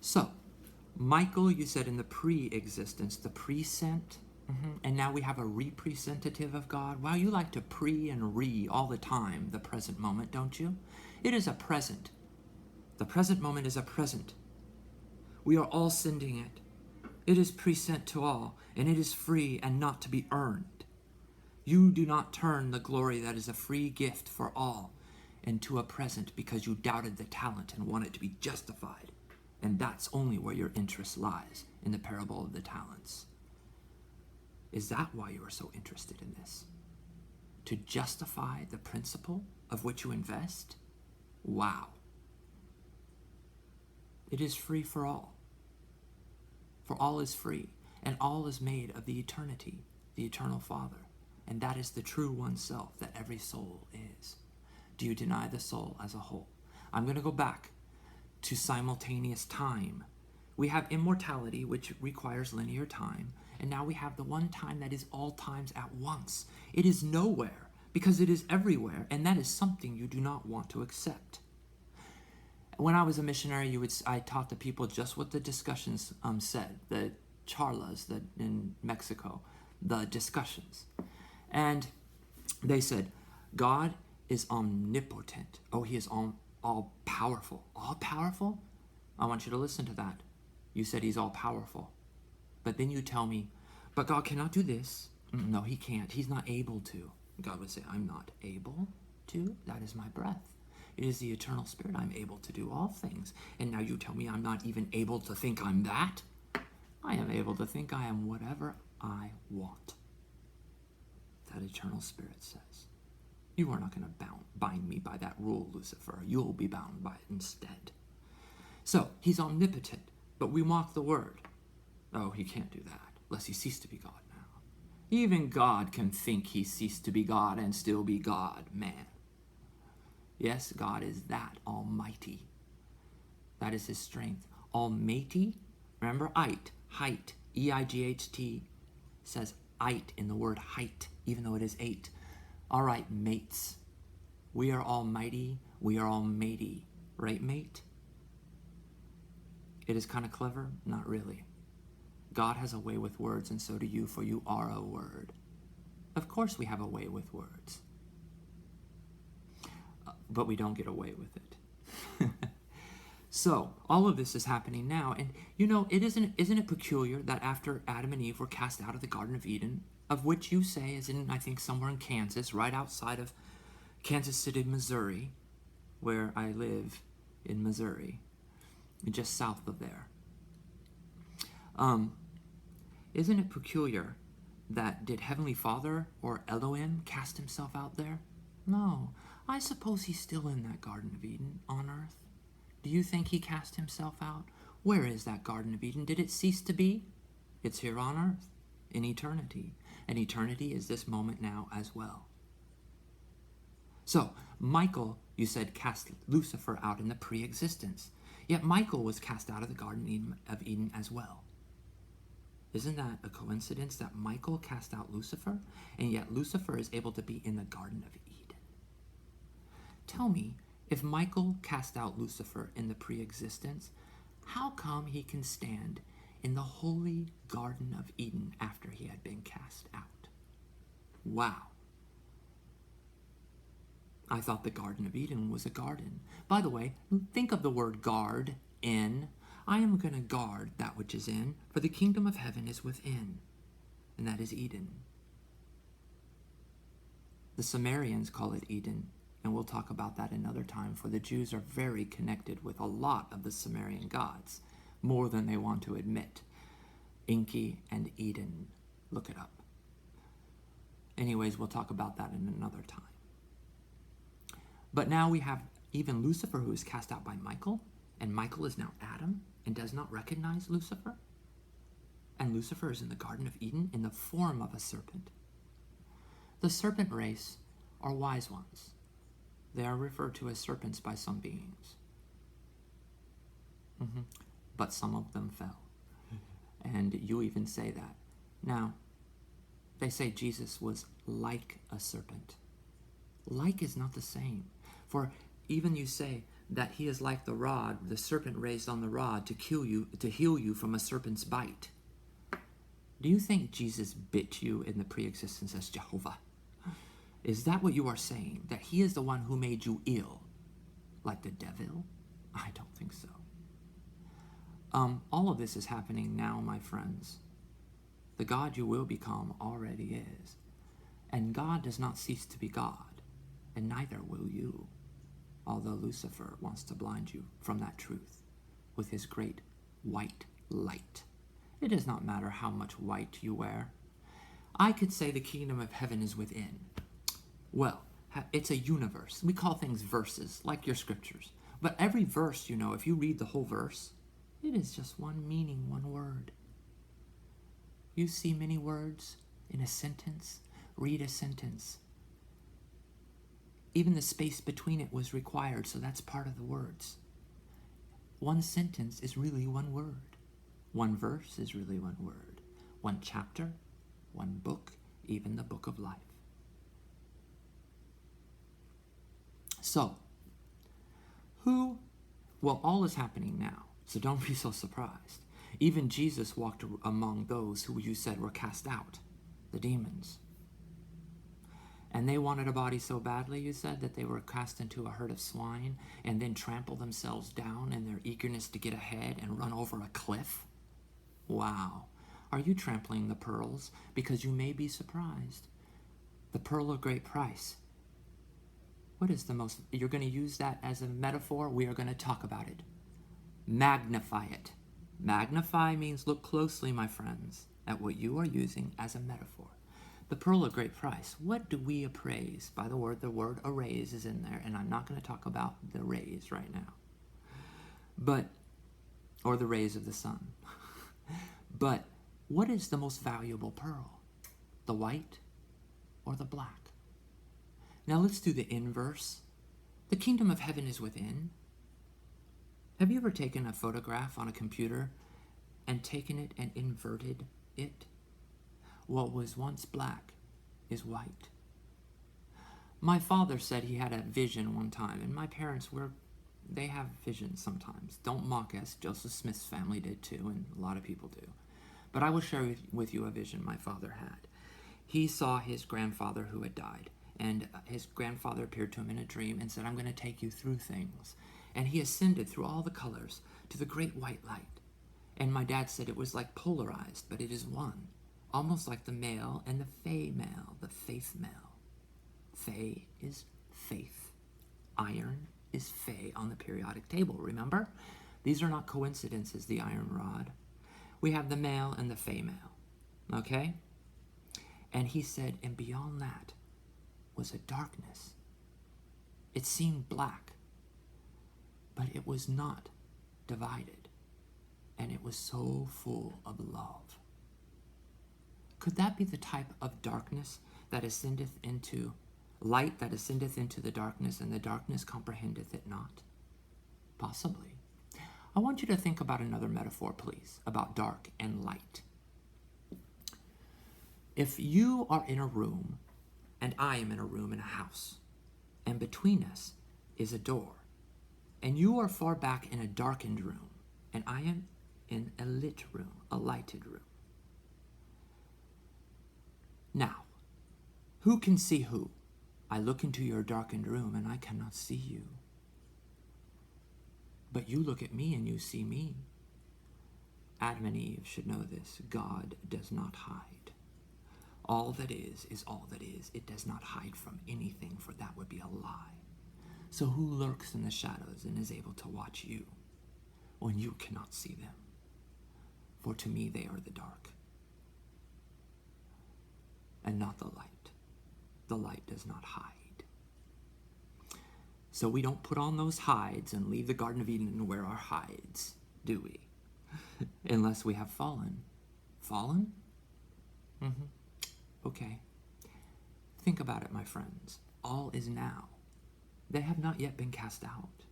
So, Michael, you said in the pre-existence, the present, and now we have a representative of God. Wow, you like to pre and re all the time, the present moment, don't you? It is a present. The present moment is a present. We are all sending it. It is present to all, and it is free and not to be earned. You do not turn the glory that is a free gift for all into a present because you doubted the talent and wanted to be justified. And that's only where your interest lies, in the parable of the talents. Is that why you are so interested in this? To justify the principle of which you invest? Wow. It is free for all. For all is free, and all is made of the eternity, the eternal Father. And that is the true oneself that every soul is. Do you deny the soul as a whole? I'm going to go back to simultaneous time. We have immortality, which requires linear time, and now we have the one time that is all times at once. It is nowhere, because it is everywhere, and that is something you do not want to accept. When I was a missionary, I taught the people just what the discussions said, the charlas in Mexico, the discussions. And they said, God is omnipotent. Oh, he is all-powerful. All-powerful? I want you to listen to that. You said he's all-powerful. But then you tell me, but God cannot do this. No, he can't. He's not able to. God would say, I'm not able to. That is my breath. It is the eternal spirit. I'm able to do all things. And now you tell me I'm not even able to think I'm that. I am able to think I am whatever I want. That eternal spirit says. You are not going to bind me by that rule, Lucifer. You'll be bound by it instead. So, he's omnipotent, but we mock the word. Oh, he can't do that, lest he cease to be God now. Even God can think he ceased to be God and still be God, man. Yes, God is that almighty. That is his strength. Almighty, remember height, E-I-G-H-T, says height in the word height, even though it is 8. All right, mates. We are almighty. We are almighty. Right, mate? It is kind of clever? Not really. God has a way with words, and so do you, for you are a word. Of course we have a way with words. But we don't get away with it. So, all of this is happening now. And, isn't it peculiar that after Adam and Eve were cast out of the Garden of Eden, of which you say is in, I think, somewhere in Kansas, right outside of Kansas City, Missouri, where I live in Missouri, just south of there. Isn't it peculiar that did Heavenly Father or Elohim cast himself out there? No. I suppose he's still in that Garden of Eden on earth. Do you think he cast himself out? Where is that Garden of Eden? Did it cease to be? It's here on earth, in eternity. And eternity is this moment now as well. So, Michael, you said, cast Lucifer out in the pre-existence. Yet Michael was cast out of the Garden of Eden as well. Isn't that a coincidence that Michael cast out Lucifer, and yet Lucifer is able to be in the Garden of Eden? Tell me, if Michael cast out Lucifer in the pre-existence, how come he can stand in the holy Garden of Eden after he had been cast out? Wow. I thought the Garden of Eden was a garden. By the way, think of the word guard, in. I am going to guard that which is in, for the kingdom of heaven is within, and that is Eden. The Sumerians call it Eden, and we'll talk about that another time, for the Jews are very connected with a lot of the Sumerian gods, more than they want to admit. Enki and Eden. Look it up. Anyways, we'll talk about that in another time. But now we have even Lucifer, who is cast out by Michael, and Michael is now Adam and does not recognize Lucifer. And Lucifer is in the Garden of Eden in the form of a serpent. The serpent race are wise ones. They are referred to as serpents by some beings. But some of them fell. And you even say that. Now, they say Jesus was like a serpent. Like is not the same. For even you say that he is like the rod, the serpent raised on the rod to heal you from a serpent's bite. Do you think Jesus bit you in the pre-existence as Jehovah? Is that what you are saying? That he is the one who made you ill? Like the devil? I don't think so. All of this is happening now, my friends. The God you will become already is. And God does not cease to be God, and neither will you, although Lucifer wants to blind you from that truth with his great white light. It does not matter how much white you wear. I could say the kingdom of heaven is within. Well, it's a universe. We call things verses, like your scriptures. But every verse, if you read the whole verse, it is just one meaning, one word. You see many words in a sentence, read a sentence. Even the space between it was required, so that's part of the words. One sentence is really one word. One verse is really one word. One chapter, one book, even the book of life. So, all is happening now, so don't be so surprised. Even Jesus walked among those who you said were cast out, the demons. And they wanted a body so badly, you said, that they were cast into a herd of swine and then trample themselves down in their eagerness to get ahead and run over a cliff? Wow. Are you trampling the pearls? Because you may be surprised. The pearl of great price. What is you're going to use that as a metaphor? We are going to talk about it. Magnify it. Magnify means look closely, my friends, at what you are using as a metaphor. The pearl of great price. What do we appraise? By the word arraise is in there, and I'm not going to talk about the rays right now. Or the rays of the sun. But what is the most valuable pearl? The white or the black? Now let's do the inverse. The kingdom of heaven is within. Have you ever taken a photograph on a computer and taken it and inverted it? What was once black is white. My father said he had a vision one time, and my parents they have visions sometimes. Don't mock us. Joseph Smith's family did too, and a lot of people do. But I will share with you a vision my father had. He saw his grandfather who had died, and his grandfather appeared to him in a dream and said, I'm going to take you through things. And he ascended through all the colors to the great white light. And my dad said it was like polarized, but it is one. Almost like the male and the female, the faith male. Fe is faith. Iron is Fe on the periodic table, remember? These are not coincidences, the iron rod. We have the male and the female, okay? And he said, and beyond that was a darkness. It seemed black, but it was not divided, and it was so full of love. Could that be the type of darkness that ascendeth into light, that ascendeth into the darkness, and the darkness comprehendeth it not? Possibly. I want you to think about another metaphor, please, about dark and light. If you are in a room, and I am in a room in a house, and between us is a door, and you are far back in a darkened room, and I am in a lit room, a lighted room. Now, who can see who? I look into your darkened room and I cannot see you. But you look at me and you see me. Adam and Eve should know this. God does not hide. All that is all that is. It does not hide from anything, for that would be a lie. So who lurks in the shadows and is able to watch you when you cannot see them? For to me they are the dark, and not the light. The light does not hide. So we don't put on those hides and leave the Garden of Eden and wear our hides, do we? Unless we have fallen. Fallen? Okay. Think about it, my friends. All is now. They have not yet been cast out.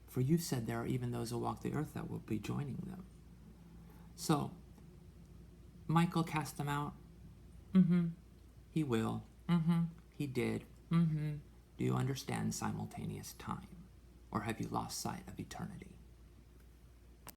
For you said there are even those who walk the earth that will be joining them. So, Michael cast them out? He will. He did. Do you understand simultaneous time? Or have you lost sight of eternity?